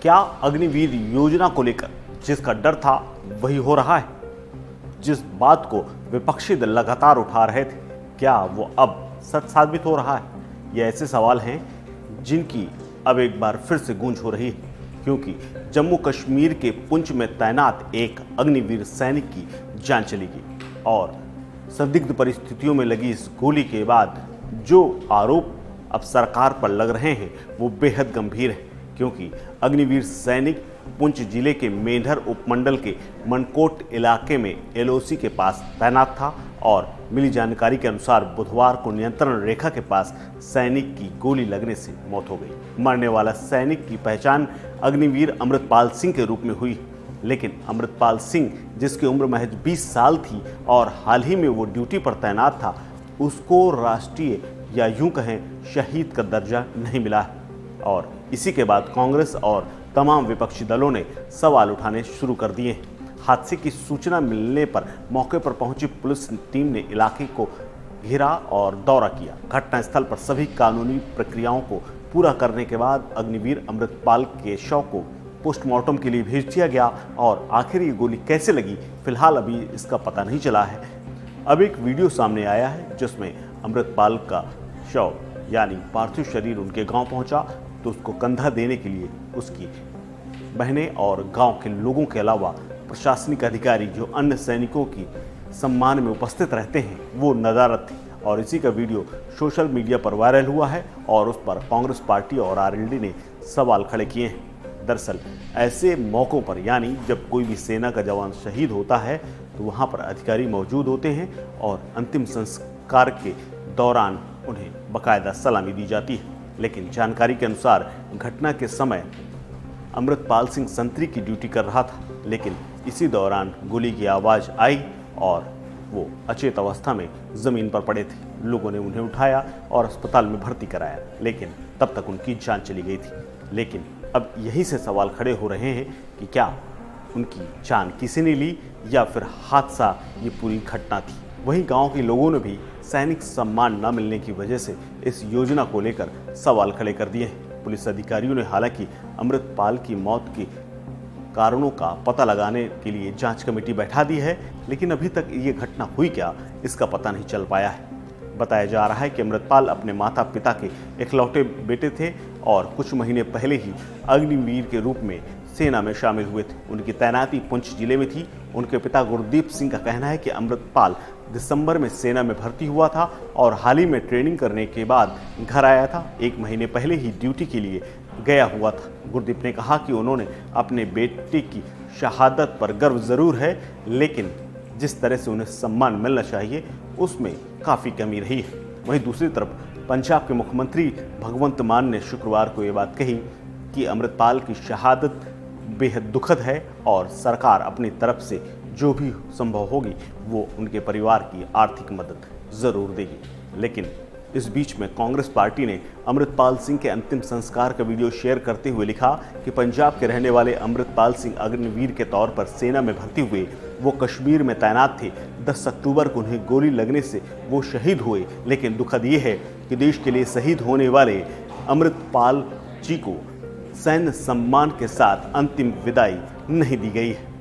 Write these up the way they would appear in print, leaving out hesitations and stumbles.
क्या अग्निवीर योजना को लेकर जिसका डर था वही हो रहा है? जिस बात को विपक्षी दल लगातार उठा रहे थे, क्या वो अब सच साबित हो रहा है? ये ऐसे सवाल हैं जिनकी अब एक बार फिर से गूंज हो रही है, क्योंकि जम्मू कश्मीर के पुंछ में तैनात एक अग्निवीर सैनिक की जान चली गई और संदिग्ध परिस्थितियों में लगी इस गोली के बाद जो आरोप अब सरकार पर लग रहे हैं वो बेहद गंभीर है, क्योंकि अग्निवीर सैनिक पुंछ जिले के मेंढर उपमंडल के मनकोट इलाके में एलओसी के पास तैनात था और मिली जानकारी के अनुसार बुधवार को नियंत्रण रेखा के पास सैनिक की गोली लगने से मौत हो गई। मरने वाला सैनिक की पहचान अग्निवीर अमृतपाल सिंह के रूप में हुई, लेकिन अमृतपाल सिंह जिसकी उम्र महज 20 साल थी और हाल ही में वो ड्यूटी पर तैनात था, उसको राष्ट्रीय या यूं कहें शहीद का दर्जा नहीं मिला है। और इसी के बाद कांग्रेस और तमाम विपक्षी दलों ने सवाल उठाने शुरू कर दिए। हादसे की सूचना मिलने पर मौके पर पहुंची पुलिस टीम ने इलाके को घेरा और दौरा किया। घटनास्थल पर सभी कानूनी प्रक्रियाओं को पूरा करने के बाद अग्निवीर अमृतपाल के शव को पोस्टमार्टम के लिए भेज दिया गया और आखिर ये गोली कैसे लगी, फिलहाल अभी इसका पता नहीं चला है। अब एक वीडियो सामने आया है जिसमें अमृतपाल का शव यानी पार्थिव शरीर उनके गांव पहुंचा तो उसको कंधा देने के लिए उसकी बहनें और गांव के लोगों के अलावा प्रशासनिक अधिकारी जो अन्य सैनिकों की सम्मान में उपस्थित रहते हैं वो नदारत थी। और इसी का वीडियो सोशल मीडिया पर वायरल हुआ है और उस पर कांग्रेस पार्टी और आरएलडी ने सवाल खड़े किए हैं। दरअसल ऐसे मौक़ों पर यानी जब कोई भी सेना का जवान शहीद होता है तो वहाँ पर अधिकारी मौजूद होते हैं और अंतिम संस्कार के दौरान उन्हें बाकायदा सलामी दी जाती है। लेकिन जानकारी के अनुसार घटना के समय अमृतपाल सिंह संतरी की ड्यूटी कर रहा था, लेकिन इसी दौरान गोली की आवाज़ आई और वो अचेत अवस्था में ज़मीन पर पड़े थे। लोगों ने उन्हें उठाया और अस्पताल में भर्ती कराया, लेकिन तब तक उनकी जान चली गई थी। लेकिन अब यहीं से सवाल खड़े हो रहे हैं कि क्या उनकी जान किसी ने ली या फिर हादसा ये पूरी घटना थी। वहीं गांव के लोगों ने भी सैनिक सम्मान न मिलने की वजह से इस योजना को लेकर सवाल खड़े कर दिए हैं। पुलिस अधिकारियों ने हालांकि अमृतपाल की मौत के कारणों का पता लगाने के लिए जांच कमेटी बैठा दी है, लेकिन अभी तक ये घटना हुई क्या इसका पता नहीं चल पाया है। बताया जा रहा है कि अमृतपाल अपने माता पिता के इकलौते बेटे थे और कुछ महीने पहले ही अग्निवीर के रूप में सेना में शामिल हुए थे। उनकी तैनाती पुंछ जिले में थी। उनके पिता गुरदीप सिंह का कहना है कि अमृतपाल दिसंबर में सेना में भर्ती हुआ था और हाल ही में ट्रेनिंग करने के बाद घर आया था। 1 महीने पहले ही ड्यूटी के लिए गया हुआ था। गुरदीप ने कहा कि उन्होंने अपने बेटे की शहादत पर गर्व ज़रूर है, लेकिन जिस तरह से उन्हें सम्मान मिलना चाहिए उसमें काफ़ी कमी रही है। वहीं दूसरी तरफ पंजाब के मुख्यमंत्री भगवंत मान ने शुक्रवार को ये बात कही कि अमृतपाल की शहादत बेहद दुखद है और सरकार अपनी तरफ से जो भी संभव होगी वो उनके परिवार की आर्थिक मदद ज़रूर देगी। लेकिन इस बीच में कांग्रेस पार्टी ने अमृतपाल सिंह के अंतिम संस्कार का वीडियो शेयर करते हुए लिखा कि पंजाब के रहने वाले अमृतपाल सिंह अग्निवीर के तौर पर सेना में भर्ती हुए। वो कश्मीर में तैनात थे। 10 अक्टूबर को उन्हें गोली लगने से वो शहीद हुए, लेकिन दुखद ये है कि देश के लिए शहीद होने वाले अमृतपाल जी को सैन्य सम्मान के साथ अंतिम विदाई नहीं दी गई है।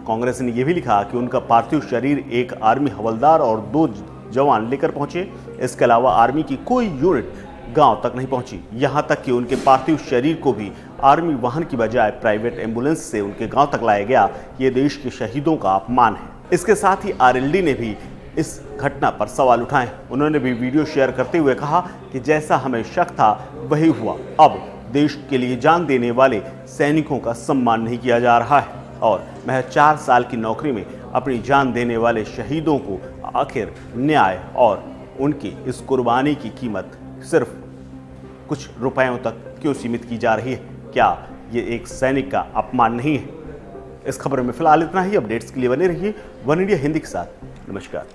कांग्रेस ने यह भी लिखा कि उनका पार्थिव शरीर एक आर्मी हवलदार और 2 जवान लेकर पहुंचे। इसके अलावा आर्मी की कोई यूनिट गांव तक नहीं पहुंची। यहां तक कि उनके पार्थिव शरीर को भी आर्मी वाहन की बजाय प्राइवेट एम्बुलेंस से उनके गांव तक लाया गया। ये देश के शहीदों का अपमान है। इसके साथ ही आरएलडी ने भी इस घटना पर सवाल उठाए। उन्होंने भी वीडियो शेयर करते हुए कहा कि जैसा हमें शक था वही हुआ। अब देश के लिए जान देने वाले सैनिकों का सम्मान नहीं किया जा रहा है और महज 4 साल की नौकरी में अपनी जान देने वाले शहीदों को आखिर न्याय और उनकी इस कुर्बानी की कीमत सिर्फ कुछ रुपयों तक क्यों सीमित की जा रही है? क्या ये एक सैनिक का अपमान नहीं है? इस खबर में फिलहाल इतना ही। अपडेट्स के लिए बने रहिए वन इंडिया हिंदी के साथ। नमस्कार।